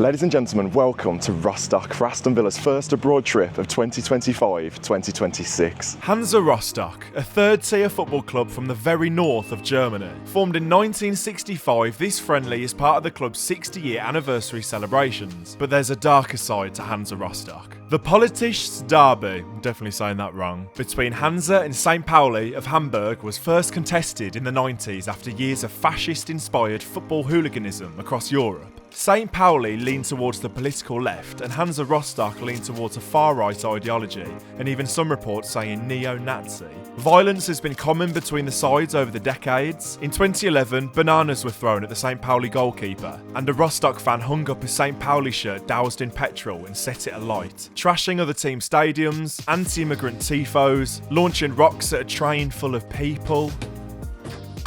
Ladies and gentlemen, welcome to Rostock for Aston Villa's first abroad trip of 2025-2026. Hansa Rostock, a third-tier football club from the very north of Germany. Formed in 1965, this friendly is part of the club's 60-year anniversary celebrations. But there's a darker side to Hansa Rostock. The Politisches Derby, I'm definitely saying that wrong, between Hansa and St. Pauli of Hamburg was first contested in the 90s after years of fascist-inspired football hooliganism across Europe. St. Pauli leaned towards the political left and Hansa Rostock leaned towards a far-right ideology, and even some reports saying neo-Nazi. Violence has been common between the sides over the decades. In 2011, bananas were thrown at the St. Pauli goalkeeper, and a Rostock fan hung up a St. Pauli shirt doused in petrol and set it alight, trashing other team stadiums, anti-immigrant tifos, launching rocks at a train full of people.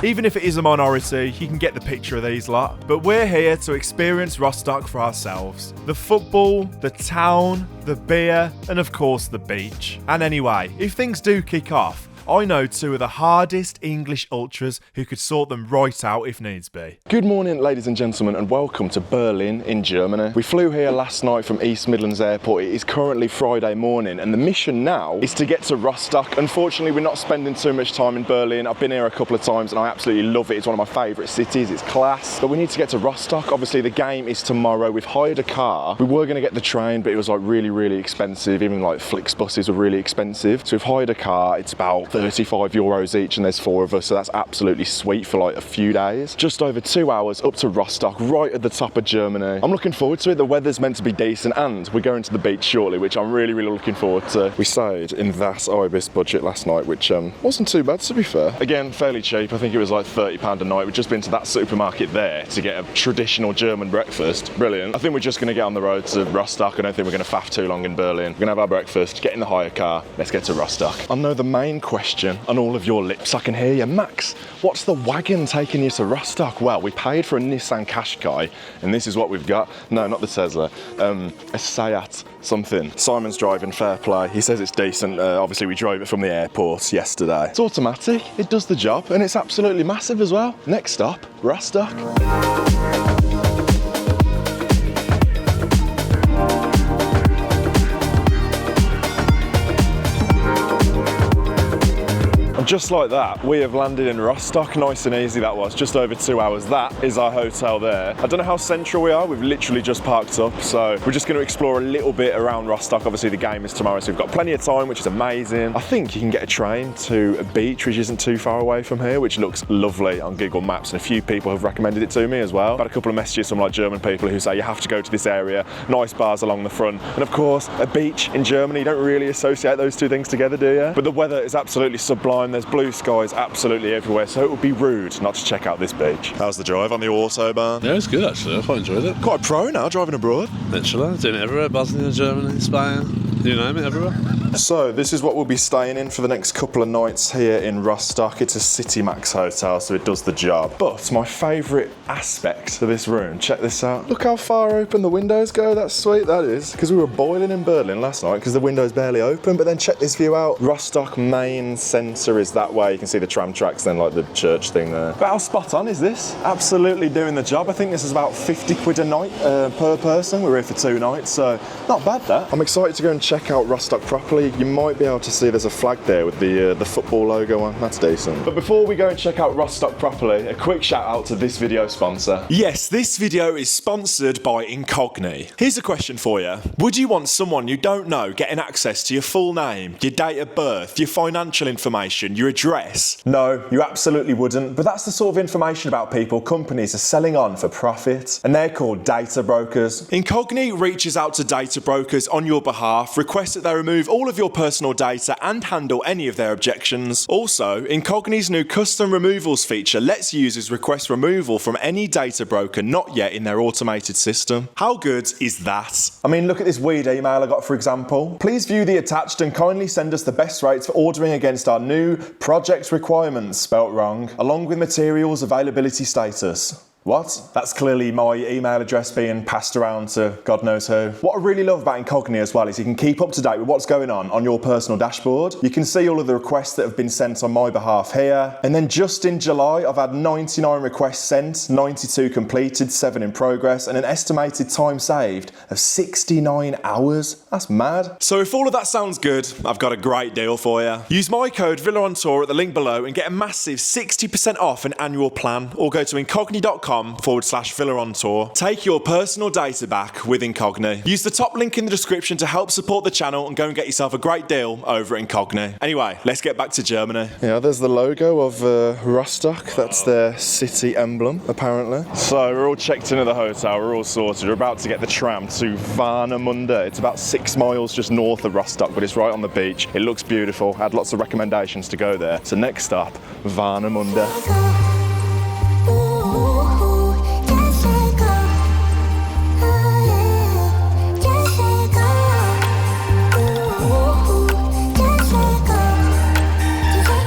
Even if it is a minority, you can get the picture of these lot. But we're here to experience Rostock for ourselves. The football, the town, the beer, and of course the beach. And anyway, if things do kick off, I know two of the hardest English ultras who could sort them right out if needs be. Good morning, ladies and gentlemen, and welcome to Berlin in Germany. We flew here last night from East Midlands Airport. It is currently Friday morning, and the mission now is to get to Rostock. Unfortunately, we're not spending too much time in Berlin. I've been here a couple of times and I absolutely love it. It's one of my favourite cities. It's class. But we need to get to Rostock. Obviously, the game is tomorrow. We've hired a car. We were going to get the train, but it was like really expensive. Even like Flixbuses were really expensive. So we've hired a car. It's about 35 euros each, and there's 4 of us, so that's absolutely sweet for like a few days. Just over 2 hours up to Rostock, right at the top of Germany. I'm looking forward to it. The weather's meant to be decent, and we're going to the beach shortly, which I'm really looking forward to. We stayed in that Ibis budget last night, which wasn't too bad, to be fair. Again, fairly cheap. I think it was like £30 a night. We've just been to that supermarket there to get a traditional German breakfast. Brilliant. I think we're just going to get on the road to Rostock. I don't think we're going to faff too long in Berlin. We're going to have our breakfast, get in the hire car, let's get to Rostock. I know the main question on all of your lips, I can hear you. Max, what's the wagon taking you to Rostock? Well, we paid for a Nissan Qashqai, and this is what we've got. No, not the Tesla. A Seat something. Simon's driving, fair play. He says it's decent. Obviously, we drove it from the airport yesterday. It's automatic, it does the job, and it's absolutely massive as well. Next stop, Rostock. Just like that, we have landed in Rostock. Nice and easy that was, just over 2 hours. That is our hotel there. I don't know how central we are, we've literally just parked up, so we're just going to explore a little bit around Rostock. Obviously the game is tomorrow, so we've got plenty of time, which is amazing. I think you can get a train to a beach which isn't too far away from here, which looks lovely on Google Maps, and a few people have recommended it to me as well. I've had a couple of messages from like German people who say you have to go to this area, nice bars along the front, and of course a beach in Germany. You don't really associate those two things together, do you? But the weather is absolutely sublime. There's blue skies absolutely everywhere, so it would be rude not to check out this beach. How's the drive on the Autobahn? Yeah, it's good actually. I quite enjoyed it. Quite a pro now, driving abroad. Literally, doing it everywhere. Bosnia, Germany, Spain, you name it, everywhere. So this is what we'll be staying in for the next couple of nights here in Rostock. It's a City Max hotel, so it does the job. But my favourite aspect of this room, check this out. Look how far open the windows go. That's sweet, that is. Because we were boiling in Berlin last night because the window's barely open. But then check this view out. Rostock main centre is that way. You can see the tram tracks, then like the church thing there. But how spot on is this? Absolutely doing the job. I think this is about 50 quid a night per person. We're here for 2 nights, so not bad that. I'm excited to go and check out Rostock properly. You might be able to see there's a flag there with the football logo on. That's decent. But before we go and check out Rostock properly, a quick shout out to this video sponsor. Yes, this video is sponsored by Incogni. Here's a question for you. Would you want someone you don't know getting access to your full name, your date of birth, your financial information, your address? No, you absolutely wouldn't, but that's the sort of information about people companies are selling on for profit, and they're called data brokers. Incogni reaches out to data brokers on your behalf, requests that they remove all of your personal data and handle any of their objections. Also, Incogni's new custom removals feature lets users request removal from any data broker not yet in their automated system. How good is that? I mean, look at this weird email I got, for example. Please view the attached and kindly send us the best rates for ordering against our new project requirements, spelt wrong, along with materials availability status. What? That's clearly my email address being passed around to God knows who. What I really love about Incogni as well is you can keep up to date with what's going on your personal dashboard. You can see all of the requests that have been sent on my behalf here. And then just in July, I've had 99 requests sent, 92 completed, 7 in progress, and an estimated time saved of 69 hours. That's mad. So if all of that sounds good, I've got a great deal for you. Use my code VillaOnTour at the link below and get a massive 60% off an annual plan, or go to incogni.com/VillaOnTour. Take your personal data back with Incogni. Use the top link in the description to help support the channel and go and get yourself a great deal over at Incogni. Anyway, let's get back to Germany. Yeah, there's the logo of Rostock. That's their city emblem, apparently. So we're all checked in at the hotel, we're all sorted. We're about to get the tram to Warnemünde. It's about 6 miles just north of Rostock, but it's right on the beach. It looks beautiful. I had lots of recommendations to go there. So next stop, Warnemünde.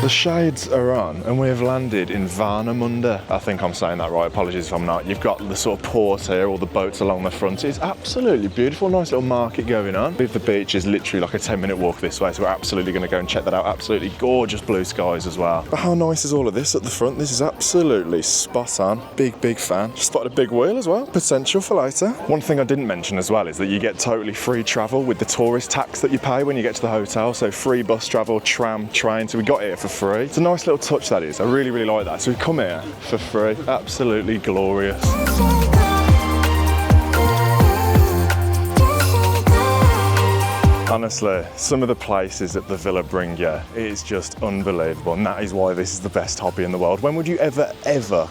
The shades are on and we have landed in Warnemünde. I think I'm saying that right, apologies if I'm not. You've got the sort of port here, all the boats along the front. It's absolutely beautiful, nice little market going on. The beach is literally like a 10-minute walk this way, so we're absolutely going to go and check that out. Absolutely gorgeous blue skies as well. But how nice is all of this at the front? This is absolutely spot on. Big fan. Just spotted a big wheel as well. Potential for later. One thing I didn't mention as well is that you get totally free travel with the tourist tax that you pay when you get to the hotel. So free bus travel, tram, train. So we got here for free. It's a nice little touch, that is. I really like that. So we come here for free. Absolutely glorious. Honestly, some of the places that the villa bring you, it is just unbelievable, and that is why this is the best hobby in the world. When would you ever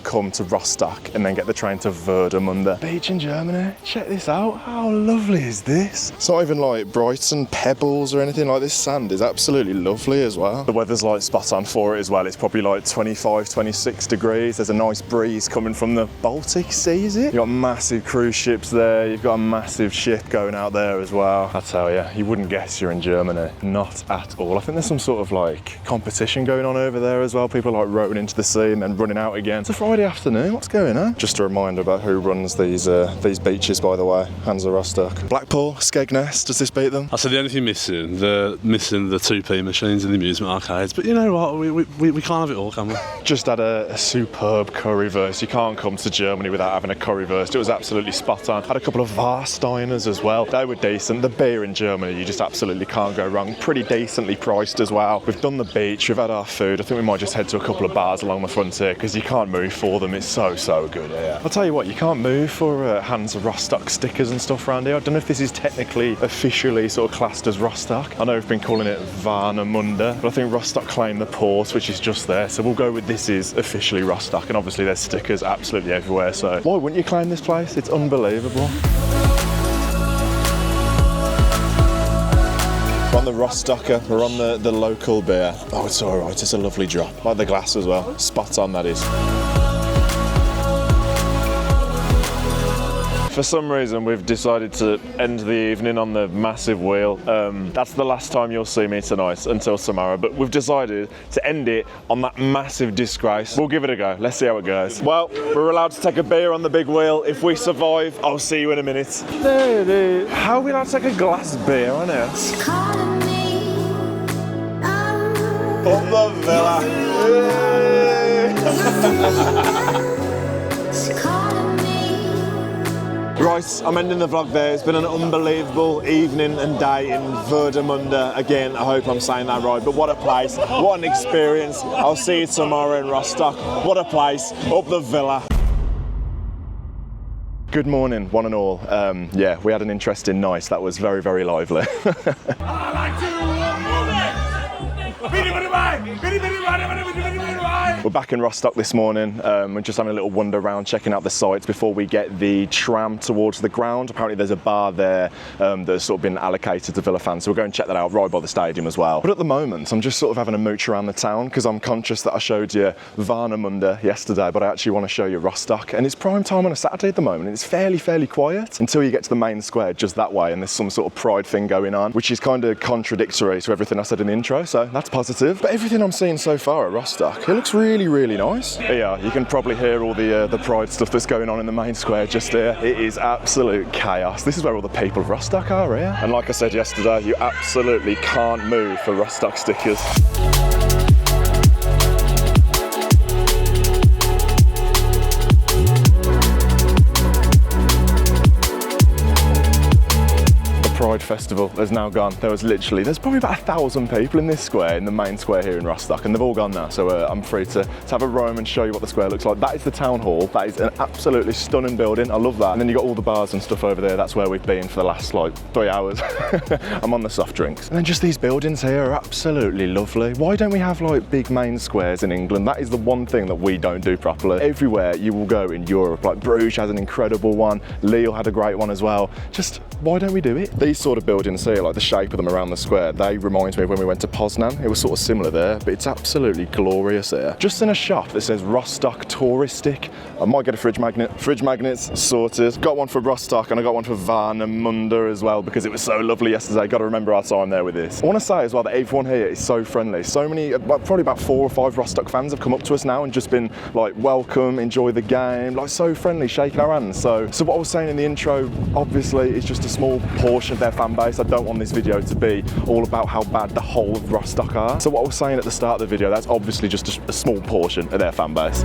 come to Rostock and then get the train to Warnemünde? Beach in Germany. Check this out. How lovely is this? It's not even like Brighton pebbles or anything like this. Sand is absolutely lovely as well. The weather's like spot on for it as well. It's probably like 25, 26 degrees. There's a nice breeze coming from the Baltic Sea, is it? You've got massive cruise ships there. You've got a massive ship going out there as well. I tell you, you wouldn't guess you're in Germany. Not at all. I think there's some sort of like competition going on over there as well. People are like rowing into the sea and then running out again. It's a Friday afternoon. What's going on? Just a reminder about who runs these beaches, by the way. Hansa Rostock. Blackpool, Skegness. Does this beat them? I said the only thing missing, they're missing the 2p machines in the amusement arcades. But you know what? We can't have it all, can we? Just had a superb currywurst. You can't come to Germany without having a currywurst. It was absolutely spot on. Had a couple of Warsteiners as well. They were decent. The beer in Germany, you just absolutely can't go wrong. Pretty decently priced as well. We've done the beach, we've had our food. I think we might just head to a couple of bars along the front here because you can't move for them. It's so good here. I'll tell you what, you can't move for Hansa Rostock stickers and stuff around here. I don't know if this is technically officially sort of classed as Rostock. I know we've been calling it Warnemünde, but I think Rostock claim the port, which is just there. So we'll go with this is officially Rostock, and obviously there's stickers absolutely everywhere. So why wouldn't you claim this place? It's unbelievable. We're on the Rostocker, we're on the local beer. Oh, it's all right, it's a lovely drop. Like the glass as well, spot on that is. For some reason, we've decided to end the evening on the massive wheel. That's the last time you'll see me tonight until tomorrow, but we've decided to end it on that massive disgrace. We'll give it a go. Let's see how it goes. Well, we're allowed to take a beer on the big wheel. If we survive, I'll see you in a minute. How are we allowed to take a glass of beer on here? Up the villa. Right, I'm ending the vlog there. It's been an unbelievable evening and day in Warnemünde. Again, I hope I'm saying that right, but what a place, what an experience. I'll see you tomorrow in Rostock. What a place, up the villa. Good morning, one and all. Yeah, we had an interesting night. That was very lively. We're back in Rostock this morning. We're just having a little wander around, checking out the sites before we get the tram towards the ground. Apparently there's a bar there that's sort of been allocated to Villa fans, so we'll go and check that out right by the stadium as well. But at the moment, I'm just sort of having a mooch around the town because I'm conscious that I showed you Warnemünde yesterday, but I actually want to show you Rostock. And it's prime time on a Saturday at the moment. It's fairly quiet until you get to the main square just that way, and there's some sort of pride thing going on, which is kind of contradictory to everything I said in the intro, so that's positive. But everything I'm seeing so far at Rostock, it looks really, really nice. Yeah, you can probably hear all the Pride stuff that's going on in the main square just here. It is absolute chaos. This is where all the people of Rostock are here. And like I said yesterday, you absolutely can't move for Rostock stickers. Pride Festival has now gone. There's probably about 1,000 people in this square, in the main square here in Rostock, and they've all gone now, so I'm free to have a roam and show you what the square looks like. That is the town hall. That is an absolutely stunning building. I love that. And then you've got all the bars and stuff over there. That's where we've been for the last 3 hours. I'm on the soft drinks. And then just these buildings here are absolutely lovely. Why don't we have like big main squares in England? That is the one thing that we don't do properly. Everywhere you will go in Europe, like Bruges has an incredible one, Lille had a great one as well. Just why don't we do it? These sort of buildings here, like the shape of them around the square, they remind me of when we went to Poznan. It was sort of similar there, but it's absolutely glorious here. Just in a shop that says Rostock Touristic. I might get a fridge magnet. Fridge magnets sorted. Got one for Rostock and I got one for Warnemünde as well because it was so lovely yesterday. Got to remember our time there with this. I want to say as well that everyone here is so friendly. So many, probably about 4 or 5 Rostock fans have come up to us now and just been like, welcome, enjoy the game, like so friendly, shaking our hands. So what I was saying in the intro, obviously, is just a small portion of their fan base. I don't want this video to be all about how bad the whole of Rostock are. So what I was saying at the start of the video, that's obviously just a small portion of their fan base.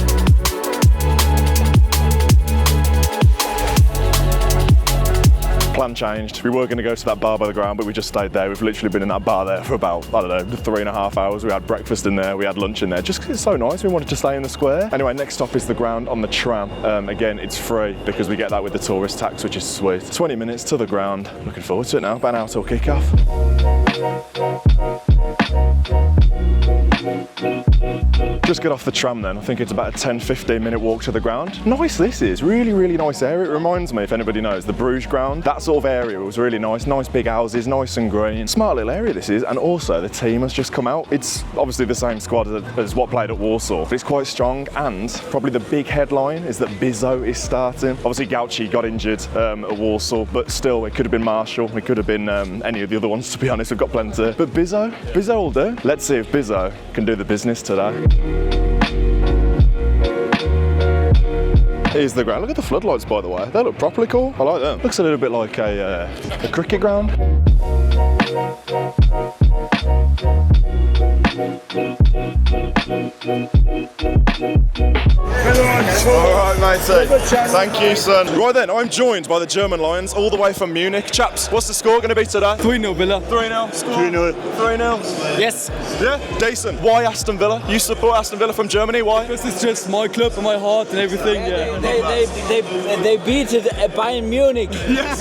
Plan changed. We were going to go to that bar by the ground, but we just stayed there. We've literally been in that bar there for about, I don't know, 3.5 hours. We had breakfast in there, we had lunch in there, just 'cause it's so nice. We wanted to stay in the square. Anyway, next stop is the ground on the tram. Again, it's free because we get that with the tourist tax, which is sweet. 20 minutes to the ground. Looking forward to it now. About an hour till kick-off. Just get off the tram then. I think it's about a 10-15 minute walk to the ground. Nice this is, really, really nice area. It reminds me, if anybody knows, the Bruges ground. That sort of area was really nice. Nice big houses, nice and green. Smart little area this is. And also the team has just come out. It's obviously the same squad as what played at Warsaw, but it's quite strong. And probably the big headline is that Bizzo is starting. Obviously Gauci got injured at Warsaw, but still it could have been Marshall. It could have been any of the other ones, to be honest. We've got plenty. But Bizzo will do. Let's see if Bizzo can do the business today. Here's the ground. Look at the floodlights, by the way. They look properly cool. I like them. Looks a little bit like a cricket ground. Alright matey, thank you son. Right then, I'm joined by the German Lions all the way from Munich. Chaps, what's the score going to be today? 3-0 Villa. 3-0. 3-0. 3-0. Yes. Yeah, decent. Why Aston Villa? You support Aston Villa from Germany, why? This is just my club and my heart and everything, yeah. They beat Bayern Munich. Yes.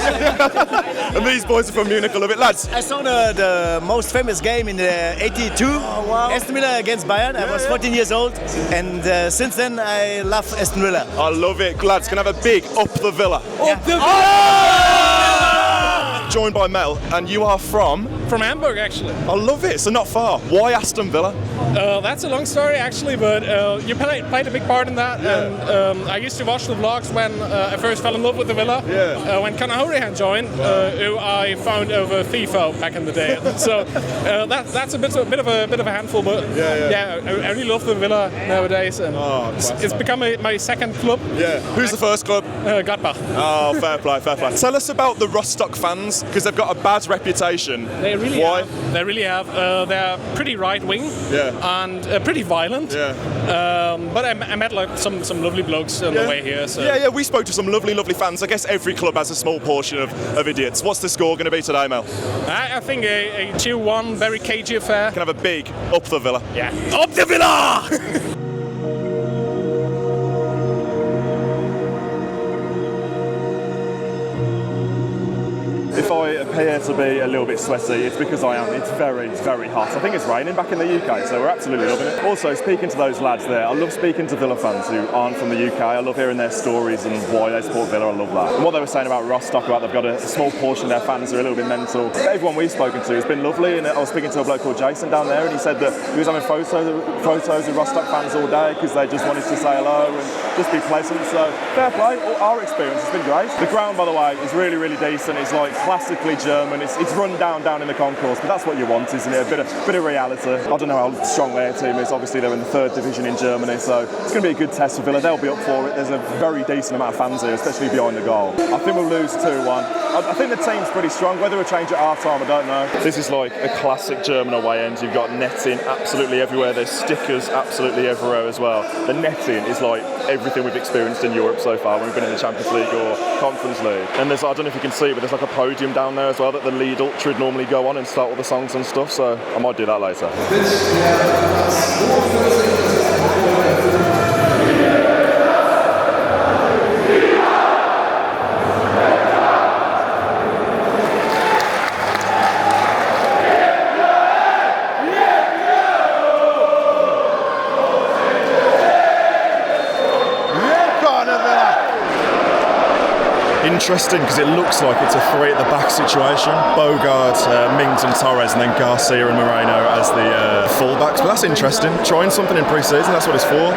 And these boys are from Munich, I love it. Lads. I saw the most famous game in the 82, Aston Villa against Bayern. I was 14 years old, and since then I love Aston Villa. I love it. Lads, can I have a big up the Villa? Up the Villa! Joined by Mel, and you are from? From Hamburg, actually. I love it, so not far. Why Aston Villa? That's a long story, actually, but you played a big part in that. Yeah. And I used to watch the vlogs when I first fell in love with the Villa. Yeah. When Conor Hourihan joined, who I found over FIFA back in the day. So that's a bit of a handful, but yeah, I really love the Villa nowadays, and it's become my second club. Yeah. Who's the first club? Gladbach. Oh, fair play, fair play. Tell us about the Rostock fans, because they've got a bad reputation. They really Why? have. They really have. They're pretty right wing. Yeah. And pretty violent. Yeah. But I met like some lovely blokes on the way here. So. Yeah, we spoke to some lovely fans. I guess every club has a small portion of idiots. What's the score going to be today, Mel? I think a 2-1, very cagey affair. Can I have a big up the Villa? Yeah. Up the Villa! If I appear to be a little bit sweaty, it's because I am. It's very, very hot. I think it's raining back in the UK, so we're absolutely loving it. Also, speaking to those lads there, I love speaking to Villa fans who aren't from the UK. I love hearing their stories and why they support Villa. I love that. And what they were saying about Rostock, about they've got a small portion of their fans who are a little bit mental. But everyone we've spoken to has been lovely, and I was speaking to a bloke called Jason down there, and he said that he was having photos with Rostock fans all day because they just wanted to say hello and just be pleasant. So fair play. Our experience has been great. The ground, by the way, is really, really decent. It's like classically German. It's run down in the concourse, but that's what you want, isn't it? A bit of reality. I don't know how strong their team is. Obviously, they're in the 3rd division in Germany, so it's going to be a good test for Villa. They'll be up for it. There's a very decent amount of fans here, especially behind the goal. I think we'll lose 2-1. I think the team's pretty strong. Whether we'll change at half-time, I don't know. This is like a classic German away end. You've got netting absolutely everywhere. There's stickers absolutely everywhere as well. The netting is like everything we've experienced in Europe so far when we've been in the Champions League or Conference League. And there's, I don't know if you can see, but there's like a podium down there as well that the lead ultra would normally go on and start all the songs and stuff, so I might do that later. Interesting because it looks like it's a 3 at the back situation. Bogard, Mings and Torres, and then Garcia and Moreno as the fullbacks. But that's interesting. Trying something in pre-season, that's what it's for.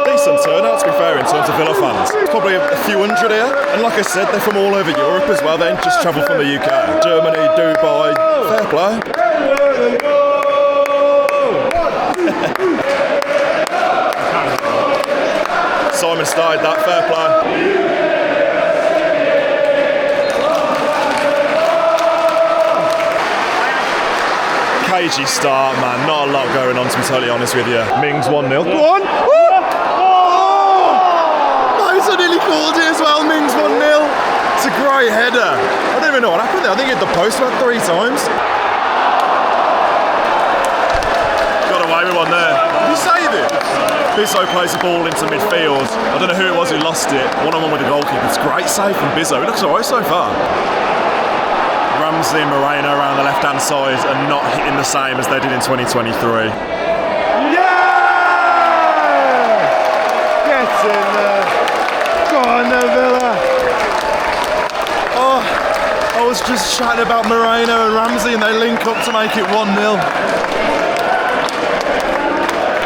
Decent turnout, to be fair, in terms of Villa fans. It's probably a few hundred here. And like I said, they're from all over Europe as well. They ain't just travel from the UK. Germany, Dubai, fair play. Simon started that, fair play. Cagey start, man. Not a lot going on, to be totally honest with you. Mings 1-0. Go on! Moser nearly called it as well. Mings 1-0. It's a great header. I don't even know what happened there. I think he hit the post about 3 times. Got away with one there. Did he save it? Bizzo plays the ball into midfield. I don't know who it was who lost it. One-on-one with the goalkeeper. It's a great save from Bizzo. It looks alright so far. Ramsey and Moreno around the left-hand side and not hitting the same as they did in 2023. Yeah! Get in there. Go on, Villa. Oh, I was just chatting about Moreno and Ramsey and they link up to make it 1-0.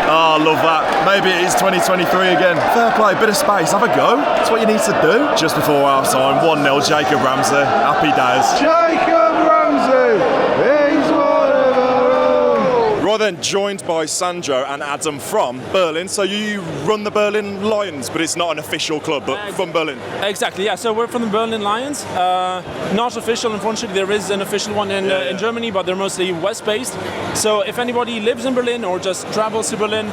Oh, I love that. Maybe it is 2023 again. Fair play, bit of space, have a go. That's what you need to do. Just before half time, 1-0, Jacob Ramsey. Happy days. Jacob Ramsey, he's one of our own. Right then, joined by Sandro and Adam from Berlin. So you run the Berlin Lions, but it's not an official club, but from Berlin. Exactly, yeah. So we're from the Berlin Lions. Not official, unfortunately. There is an official one in Germany, but they're mostly West-based. So if anybody lives in Berlin or just travels to Berlin,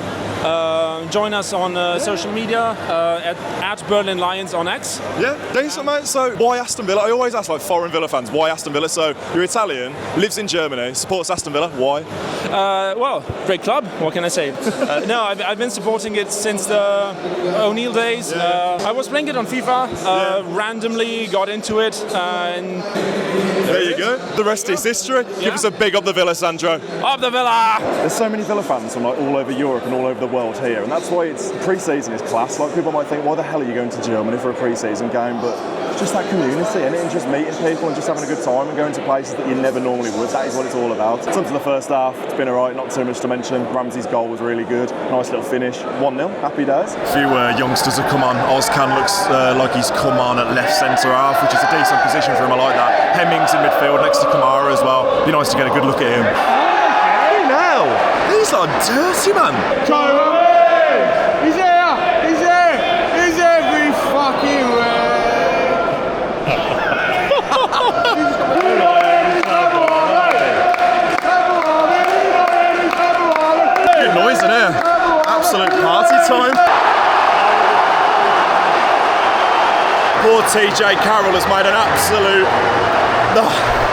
join us on social media at Berlin Lions on X. Yeah, decent, mate. So why Aston Villa? I always ask like foreign Villa fans, why Aston Villa? So you're Italian, lives in Germany, supports Aston Villa. Why? Well, great club. What can I say? No, I've been supporting it since the O'Neill days. I was playing it on FIFA, randomly got into it. And there you go. The rest is history. Give us a big up the Villa, Sandro. Up the Villa! There's so many Villa fans from like all over Europe and all over the world here, and that's why it's pre-season is class. Like people might think, why the hell are you going to Germany for a pre-season game? But it's just that community, and just meeting people and just having a good time and going to places that you never normally would. That is what it's all about. It's up to the first half. It's been alright, not too much to mention. Ramsey's goal was really good. Nice little finish. 1-0. Happy days. A few youngsters have come on. Ozcan looks like he's come on at left centre half, which is a decent position for him. I like that. Hemmings in midfield next to Kamara as well. Be nice to get a good look at him. Hey now! He's like dirty, man. He's here! He's here! He's every fucking way! Good noise in here. Absolute party time. Poor TJ Carroll has made an absolute...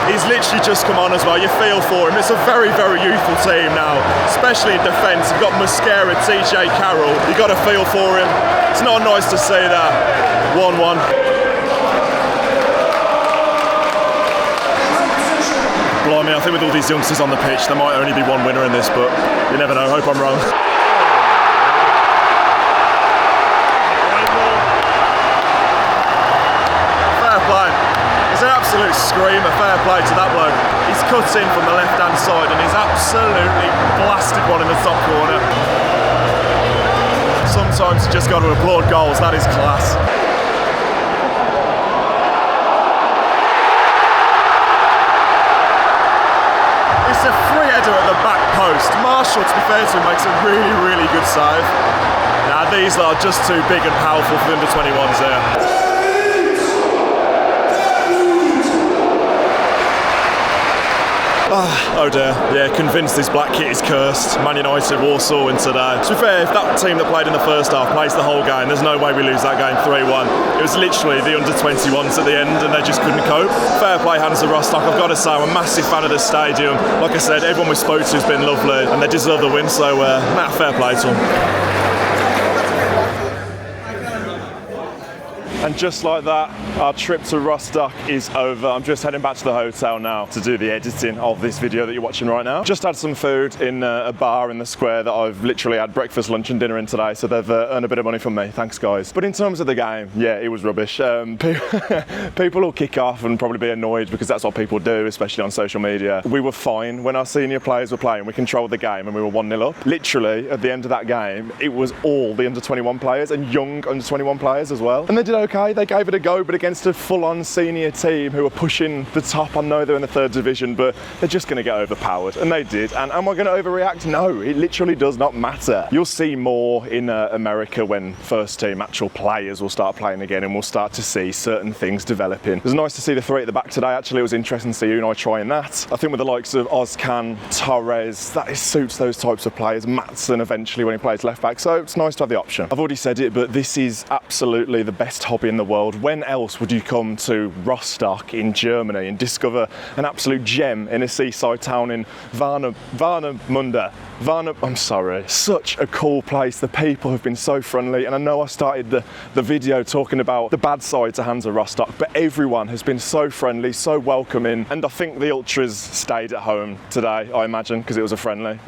he's literally just come on as well. You feel for him. It's a very, very youthful team now, especially in defence. You've got Mosquera, TJ Carroll. You've got to feel for him. It's not nice to see that. 1-1. Blimey, I think with all these youngsters on the pitch, there might only be one winner in this, but you never know. Hope I'm wrong. Fair play. It's an absolute screamer. Fair play to that bloke. He's cut in from the left-hand side and he's absolutely blasted one in the top corner. Sometimes you just got to applaud. 4 goals, that is class. post. Marshall, to be fair to him, makes a really, really good save. Now, these are just too big and powerful for the under-21s here. Oh dear, yeah, convinced this black kit is cursed. Man United, Warsaw in today. To be fair, if that team that played in the first half plays the whole game, there's no way we lose that game 3-1. It was literally the under-21s at the end and they just couldn't cope. Fair play, Hansa Rostock. I've got to say, I'm a massive fan of the stadium. Like I said, everyone we spoke to has been lovely and they deserve the win, so fair play to them. And just like that, our trip to Rostock is over. I'm just heading back to the hotel now to do the editing of this video that you're watching right now. Just had some food in a bar in the square that I've literally had breakfast, lunch and dinner in today, so they've earned a bit of money from me. Thanks, guys. But in terms of the game, yeah, it was rubbish. People will kick off and probably be annoyed because that's what people do, especially on social media. We were fine when our senior players were playing. We controlled the game and we were 1-0 up. Literally, at the end of that game, it was all the under-21 players and young under-21 players as well. And they did okay. They gave it a go, but against a full-on senior team who are pushing the top. I know they're in the 3rd division, but they're just going to get overpowered, and they did. And am I going to overreact? No, it literally does not matter. You'll see more in America when first-team actual players will start playing again, and we'll start to see certain things developing. It was nice to see the 3 at the back today. Actually, it was interesting to see Unai trying that. I think with the likes of Ozcan, Torres, that suits those types of players. Maatsen eventually when he plays left-back, so it's nice to have the option. I've already said it, but this is absolutely the best hobby in the world. When else would you come to Rostock in Germany and discover an absolute gem in a seaside town in Warnemünde? I'm sorry, such a cool place. The people have been so friendly, and I know I started the video talking about the bad side to Hansa Rostock, but everyone has been so friendly, so welcoming, and I think the ultras stayed at home today, I imagine, because it was a friendly,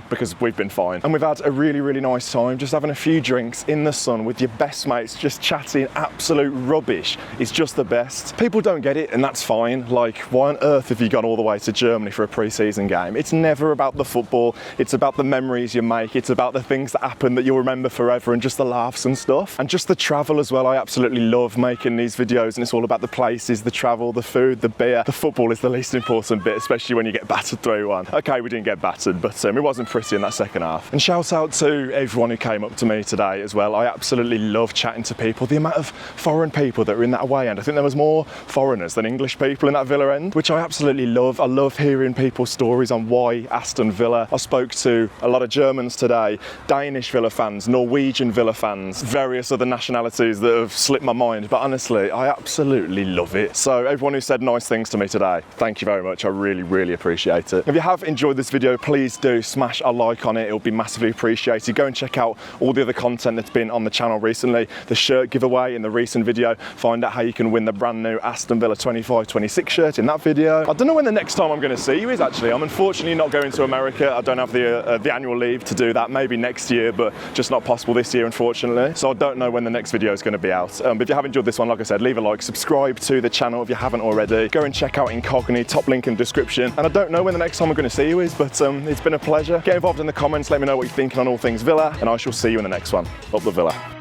because we've been fine. And we've had a really, really nice time, just having a few drinks in the sun with your best mates, just chatting absolute rubbish. It's just the best. People don't get it, and that's fine. Like, why on earth have you gone all the way to Germany for a pre-season game? It's never about the football, it's about the memories you make, it's about the things that happen that you'll remember forever, and just the laughs and stuff, and just the travel as well. I absolutely love making these videos, and it's all about the places, the travel, the food, the beer. The football is the least important bit, especially when you get battered 3-1. Okay, we didn't get battered, but it wasn't pretty in that second half. And shout out to everyone who came up to me today as well. I absolutely love chatting to people. The amount of foreign people that were in that away end, I think there was more foreigners than English people in that Villa end, which I absolutely love. I love hearing people's stories on why Aston Villa. I spoke to a lot of Germans today, Danish Villa fans, Norwegian Villa fans, various other nationalities that have slipped my mind, but honestly, I absolutely love it. So everyone who said nice things to me today, thank you very much. I really, really appreciate it. If you have enjoyed this video, please do smash a like on it. It'll be massively appreciated. Go and check out all the other content that's been on the channel recently. The shirt giveaway in the recent video. Find out how you can win the brand new Aston Villa 25-26 shirt in that video. I don't know when the next time I'm going to see you is actually. I'm unfortunately not going to America. I don't have the annual leave to do that. Maybe next year, but just not possible this year, unfortunately. So I don't know when the next video is going to be out. But if you have enjoyed this one, like I said, leave a like, subscribe to the channel if you haven't already. Go and check out Incognito, top link in the description. And I don't know when the next time I'm going to see you is, but it's been a pleasure. Get involved in the comments. Let me know what you're thinking on all things Villa, and I shall see you in the next one. Up the Villa.